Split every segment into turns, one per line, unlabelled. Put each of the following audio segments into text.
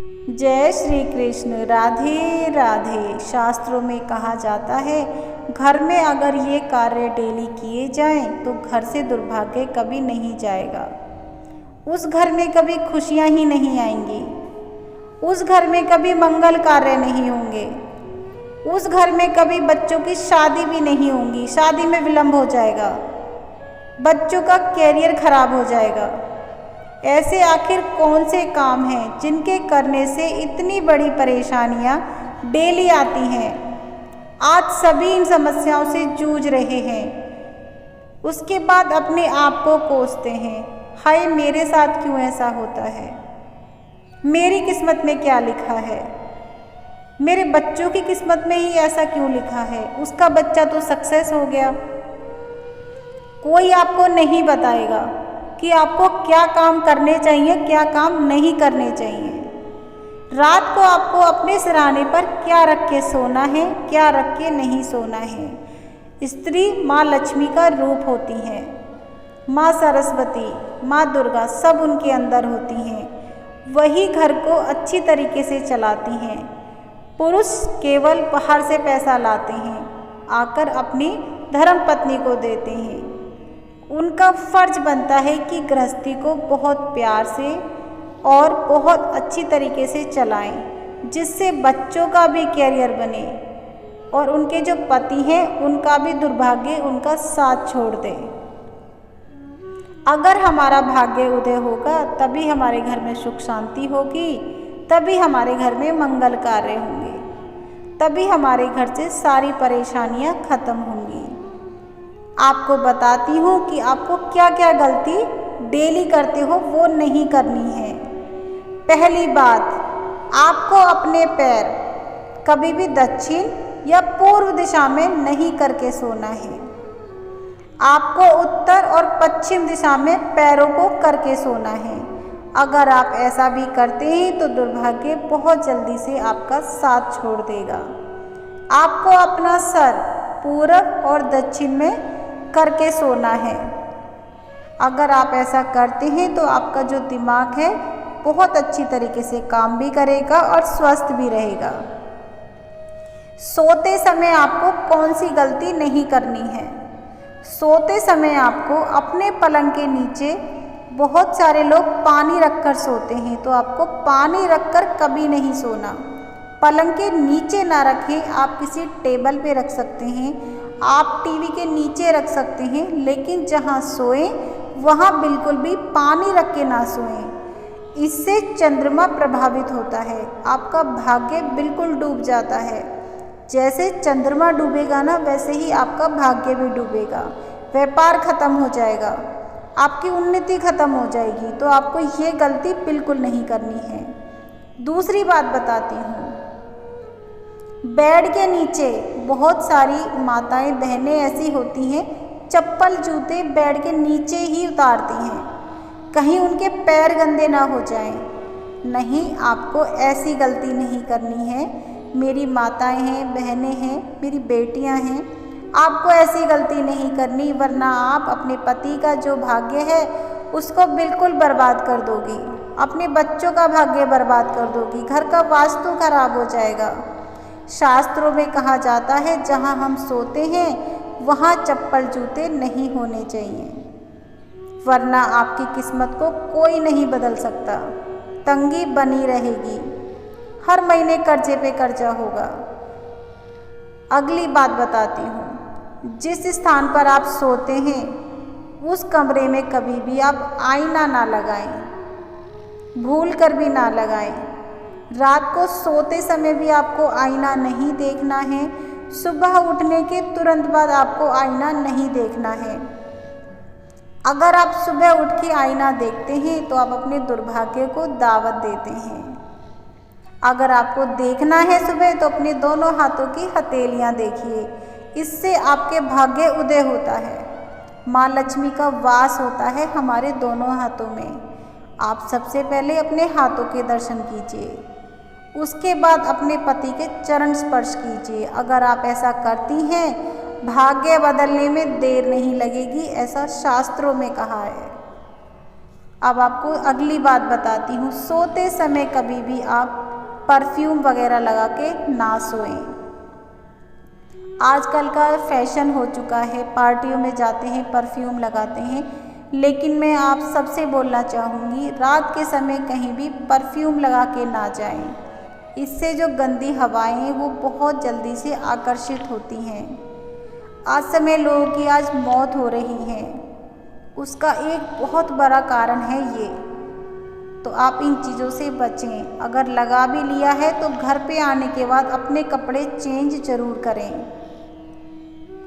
जय श्री कृष्ण। राधे राधे। शास्त्रों में कहा जाता है, घर में अगर ये कार्य डेली किए जाएं तो घर से दुर्भाग्य कभी नहीं जाएगा। उस घर में कभी खुशियां ही नहीं आएंगी। उस घर में कभी मंगल कार्य नहीं होंगे। उस घर में कभी बच्चों की शादी भी नहीं होंगी। शादी में विलंब हो जाएगा। बच्चों का कैरियर खराब हो जाएगा। ऐसे आखिर कौन से काम हैं जिनके करने से इतनी बड़ी परेशानियां डेली आती हैं। आज सभी इन समस्याओं से जूझ रहे हैं। उसके बाद अपने आप को कोसते हैं, हाय मेरे साथ क्यों ऐसा होता है, मेरी किस्मत में क्या लिखा है, मेरे बच्चों की किस्मत में ही ऐसा क्यों लिखा है, उसका बच्चा तो सक्सेस हो गया। कोई आपको नहीं बताएगा कि आपको क्या काम करने चाहिए, क्या काम नहीं करने चाहिए। रात को आपको अपने सिरहाने पर क्या रख के सोना है, क्या रख के नहीं सोना है। स्त्री माँ लक्ष्मी का रूप होती है। माँ सरस्वती, माँ दुर्गा सब उनके अंदर होती हैं। वही घर को अच्छी तरीके से चलाती हैं। पुरुष केवल बाहर से पैसा लाते हैं, आकर अपनी धर्मपत्नी को देते हैं। उनका फर्ज बनता है कि गृहस्थी को बहुत प्यार से और बहुत अच्छी तरीके से चलाएं, जिससे बच्चों का भी कैरियर बने और उनके जो पति हैं उनका भी दुर्भाग्य उनका साथ छोड़ दे। अगर हमारा भाग्य उदय होगा तभी हमारे घर में सुख शांति होगी, तभी हमारे घर में मंगल कार्य होंगे, तभी हमारे घर से सारी परेशानियां खत्म होंगी। आपको बताती हूँ कि आपको क्या क्या गलती डेली करते हो वो नहीं करनी है। पहली बात, आपको अपने पैर कभी भी दक्षिण या पूर्व दिशा में नहीं करके सोना है। आपको उत्तर और पश्चिम दिशा में पैरों को करके सोना है। अगर आप ऐसा भी करते हैं तो दुर्भाग्य बहुत जल्दी से आपका साथ छोड़ देगा। आपको अपना सर पूरब और दक्षिण में करके सोना है। अगर आप ऐसा करते हैं तो आपका जो दिमाग है बहुत अच्छी तरीके से काम भी करेगा और स्वस्थ भी रहेगा। सोते समय आपको कौन सी गलती नहीं करनी है। सोते समय आपको अपने पलंग के नीचे, बहुत सारे लोग पानी रखकर सोते हैं, तो आपको पानी रखकर कभी नहीं सोना। पलंग के नीचे ना रखें, आप किसी टेबल पे रख सकते हैं, आप टीवी के नीचे रख सकते हैं, लेकिन जहाँ सोएं वहाँ बिल्कुल भी पानी रख के ना सोएं। इससे चंद्रमा प्रभावित होता है, आपका भाग्य बिल्कुल डूब जाता है। जैसे चंद्रमा डूबेगा ना, वैसे ही आपका भाग्य भी डूबेगा। व्यापार खत्म हो जाएगा, आपकी उन्नति खत्म हो जाएगी। तो आपको ये गलती बिल्कुल नहीं करनी है। दूसरी बात बताती हूँ, बेड के नीचे बहुत सारी माताएं बहनें ऐसी होती हैं, चप्पल जूते बेड के नीचे ही उतारती हैं, कहीं उनके पैर गंदे ना हो जाएं। नहीं, आपको ऐसी गलती नहीं करनी है। मेरी माताएं हैं, बहनें हैं, मेरी बेटियां हैं, आपको ऐसी गलती नहीं करनी, वरना आप अपने पति का जो भाग्य है उसको बिल्कुल बर्बाद कर दोगी, अपने बच्चों का भाग्य बर्बाद कर दोगी, घर का वास्तु खराब हो जाएगा। शास्त्रों में कहा जाता है, जहाँ हम सोते हैं वहाँ चप्पल जूते नहीं होने चाहिए, वरना आपकी किस्मत को कोई नहीं बदल सकता। तंगी बनी रहेगी, हर महीने कर्जे पे कर्जा होगा। अगली बात बताती हूँ, जिस स्थान पर आप सोते हैं उस कमरे में कभी भी आप आईना ना लगाएं, भूल कर भी ना लगाएं। रात को सोते समय भी आपको आईना नहीं देखना है। सुबह उठने के तुरंत बाद आपको आईना नहीं देखना है। अगर आप सुबह उठ के आईना देखते हैं तो आप अपने दुर्भाग्य को दावत देते हैं। अगर आपको देखना है सुबह तो अपने दोनों हाथों की हथेलियां देखिए, इससे आपके भाग्य उदय होता है। माँ लक्ष्मी का वास होता है हमारे दोनों हाथों में। आप सबसे पहले अपने हाथों के दर्शन कीजिए, उसके बाद अपने पति के चरण स्पर्श कीजिए। अगर आप ऐसा करती हैं, भाग्य बदलने में देर नहीं लगेगी, ऐसा शास्त्रों में कहा है। अब आपको अगली बात बताती हूँ, सोते समय कभी भी आप परफ्यूम वगैरह लगा के ना सोएं। आजकल का फैशन हो चुका है, पार्टियों में जाते हैं परफ्यूम लगाते हैं, लेकिन मैं आप सबसे बोलना चाहूँगी रात के समय कहीं भी परफ्यूम लगा के ना जाएं। इससे जो गंदी हवाएं हैं वो बहुत जल्दी से आकर्षित होती हैं। आज समय लोगों की आज मौत हो रही है, उसका एक बहुत बड़ा कारण है ये। तो आप इन चीज़ों से बचें। अगर लगा भी लिया है तो घर पे आने के बाद अपने कपड़े चेंज ज़रूर करें।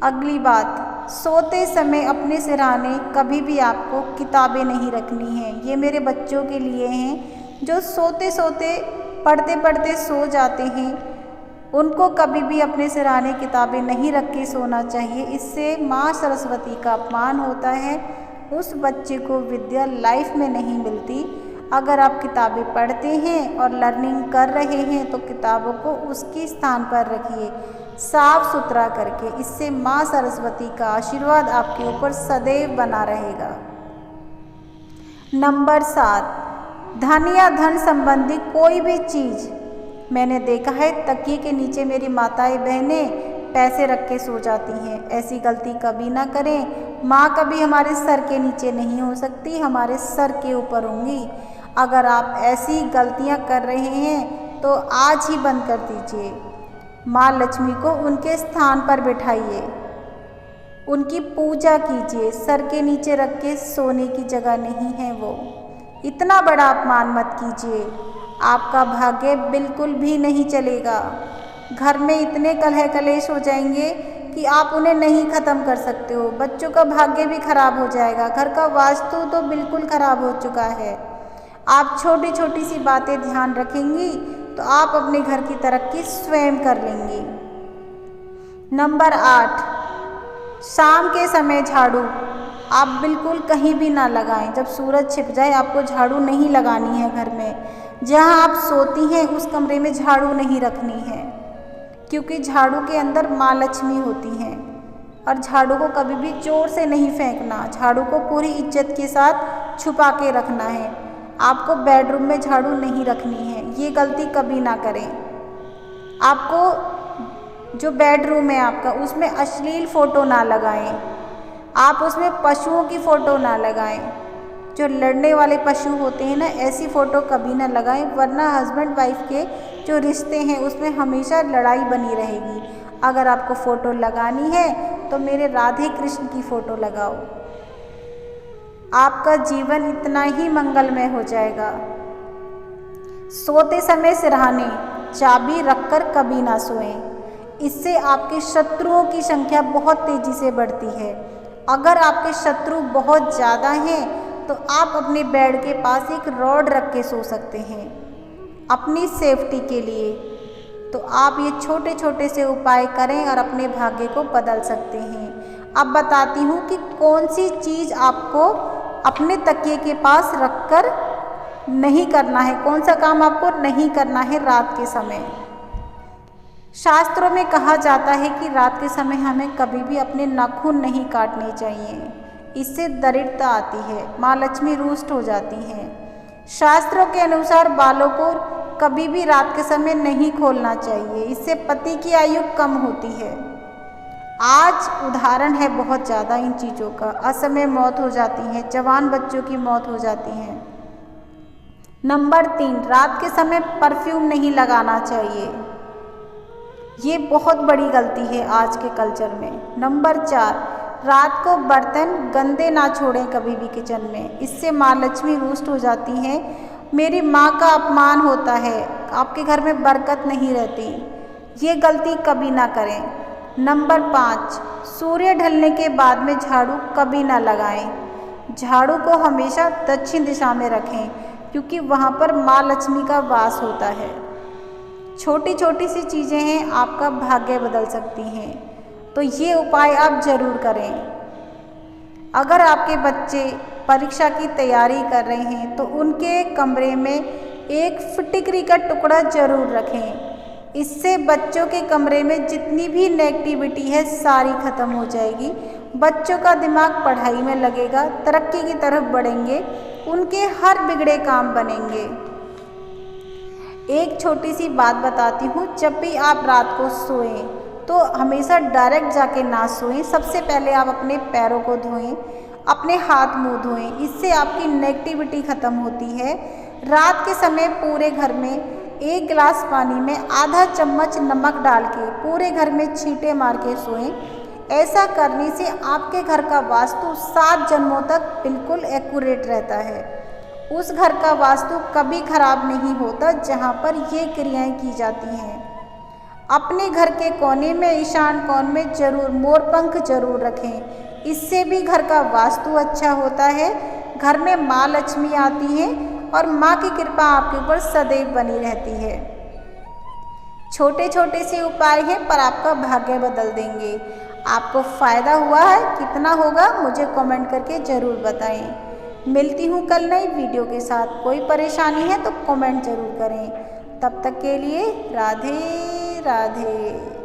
अगली बात, सोते समय अपने सिरहाने कभी भी आपको किताबें नहीं रखनी हैं। ये मेरे बच्चों के लिए हैं जो सोते सोते पढ़ते पढ़ते सो जाते हैं। उनको कभी भी अपने सिरहाने किताबें नहीं रख के सोना चाहिए। इससे माँ सरस्वती का अपमान होता है, उस बच्चे को विद्या लाइफ में नहीं मिलती। अगर आप किताबें पढ़ते हैं और लर्निंग कर रहे हैं तो किताबों को उसकी स्थान पर रखिए, साफ सुथरा करके। इससे माँ सरस्वती का आशीर्वाद आपके ऊपर सदैव बना रहेगा। नंबर 7, धन या धन संबंधी कोई भी चीज़। मैंने देखा है तकिए के नीचे मेरी माताएं बहनें पैसे रख के सो जाती हैं। ऐसी गलती कभी ना करें। माँ कभी हमारे सर के नीचे नहीं हो सकती, हमारे सर के ऊपर होंगी। अगर आप ऐसी गलतियाँ कर रहे हैं तो आज ही बंद कर दीजिए। माँ लक्ष्मी को उनके स्थान पर बिठाइए, उनकी पूजा कीजिए। सर के नीचे रख के सोने की जगह नहीं है वो। इतना बड़ा अपमान मत कीजिए, आपका भाग्य बिल्कुल भी नहीं चलेगा। घर में इतने कलह कलेश हो जाएंगे कि आप उन्हें नहीं ख़त्म कर सकते हो। बच्चों का भाग्य भी खराब हो जाएगा, घर का वास्तु तो बिल्कुल खराब हो चुका है। आप छोटी छोटी सी बातें ध्यान रखेंगी तो आप अपने घर की तरक्की स्वयं कर लेंगी। नंबर 8, शाम के समय झाड़ू आप बिल्कुल कहीं भी ना लगाएं। जब सूरज छिप जाए आपको झाड़ू नहीं लगानी है। घर में जहां आप सोती हैं उस कमरे में झाड़ू नहीं रखनी है, क्योंकि झाड़ू के अंदर माँ लक्ष्मी होती हैं। और झाड़ू को कभी भी जोर से नहीं फेंकना, झाड़ू को पूरी इज्जत के साथ छुपा के रखना है। आपको बेडरूम में झाड़ू नहीं रखनी है, ये गलती कभी ना करें। आपको जो बेडरूम है आपका उसमें अश्लील फ़ोटो ना लगाएं। आप उसमें पशुओं की फ़ोटो ना लगाएं। जो लड़ने वाले पशु होते हैं ना, ऐसी फ़ोटो कभी ना लगाएं, वरना हस्बैंड वाइफ के जो रिश्ते हैं उसमें हमेशा लड़ाई बनी रहेगी। अगर आपको फ़ोटो लगानी है तो मेरे राधे कृष्ण की फ़ोटो लगाओ, आपका जीवन इतना ही मंगलमय हो जाएगा। सोते समय सिरहाने चाबी रखकर कभी ना सोएं, इससे आपके शत्रुओं की संख्या बहुत तेज़ी से बढ़ती है। अगर आपके शत्रु बहुत ज़्यादा हैं तो आप अपने बेड के पास एक रॉड रख के सो सकते हैं अपनी सेफ्टी के लिए। तो आप ये छोटे छोटे से उपाय करें और अपने भाग्य को बदल सकते हैं। अब बताती हूँ कि कौन सी चीज़ आपको अपने तकिए के पास रखकर नहीं करना है, कौन सा काम आपको नहीं करना है रात के समय। शास्त्रों में कहा जाता है कि रात के समय हमें कभी भी अपने नाखून नहीं काटने चाहिए, इससे दरिद्रता आती है, माँ लक्ष्मी रुष्ट हो जाती हैं। शास्त्रों के अनुसार बालों को कभी भी रात के समय नहीं खोलना चाहिए, इससे पति की आयु कम होती है। आज उदाहरण है बहुत ज़्यादा इन चीज़ों का, असमय मौत हो जाती है, जवान बच्चों की मौत हो जाती है। नंबर 3, रात के समय परफ्यूम नहीं लगाना चाहिए, ये बहुत बड़ी गलती है आज के कल्चर में। नंबर 4, रात को बर्तन गंदे ना छोड़ें कभी भी किचन में, इससे माँ लक्ष्मी रुष्ट हो जाती हैं। मेरी माँ का अपमान होता है, आपके घर में बरकत नहीं रहती, ये गलती कभी ना करें। नंबर 5, सूर्य ढलने के बाद में झाड़ू कभी ना लगाएं। झाड़ू को हमेशा दक्षिण दिशा में रखें, क्योंकि वहाँ पर माँ लक्ष्मी का वास होता है। छोटी छोटी सी चीज़ें हैं, आपका भाग्य बदल सकती हैं, तो ये उपाय आप ज़रूर करें। अगर आपके बच्चे परीक्षा की तैयारी कर रहे हैं तो उनके कमरे में एक फिटकरी का टुकड़ा ज़रूर रखें, इससे बच्चों के कमरे में जितनी भी नेगेटिविटी है सारी ख़त्म हो जाएगी। बच्चों का दिमाग पढ़ाई में लगेगा, तरक्की की तरफ बढ़ेंगे, उनके हर बिगड़े काम बनेंगे। एक छोटी सी बात बताती हूँ, जब भी आप रात को सोएं तो हमेशा डायरेक्ट जाके ना सोएं। सबसे पहले आप अपने पैरों को धोएं, अपने हाथ मुंह धोएं। इससे आपकी नेगेटिविटी ख़त्म होती है। रात के समय पूरे घर में 1 गिलास पानी में आधा चम्मच नमक डाल के पूरे घर में छींटे मार के सोएं। ऐसा करने से आपके घर का वास्तु 7 जन्मों तक बिल्कुल एक्यूरेट रहता है। उस घर का वास्तु कभी खराब नहीं होता जहाँ पर ये क्रियाएं की जाती हैं। अपने घर के कोने में, ईशान कोण में जरूर मोरपंख जरूर रखें। इससे भी घर का वास्तु अच्छा होता है। घर में माँ लक्ष्मी आती है और माँ की कृपा आपके ऊपर सदैव बनी रहती है। छोटे छोटे से उपाय हैं पर आपका भाग्य बदल देंगे। आपको फ़ायदा हुआ है, कितना होगा मुझे कमेंट करके ज़रूर बताएं। मिलती हूँ कल नई वीडियो के साथ। कोई परेशानी है तो कमेंट ज़रूर करें। तब तक के लिए राधे राधे।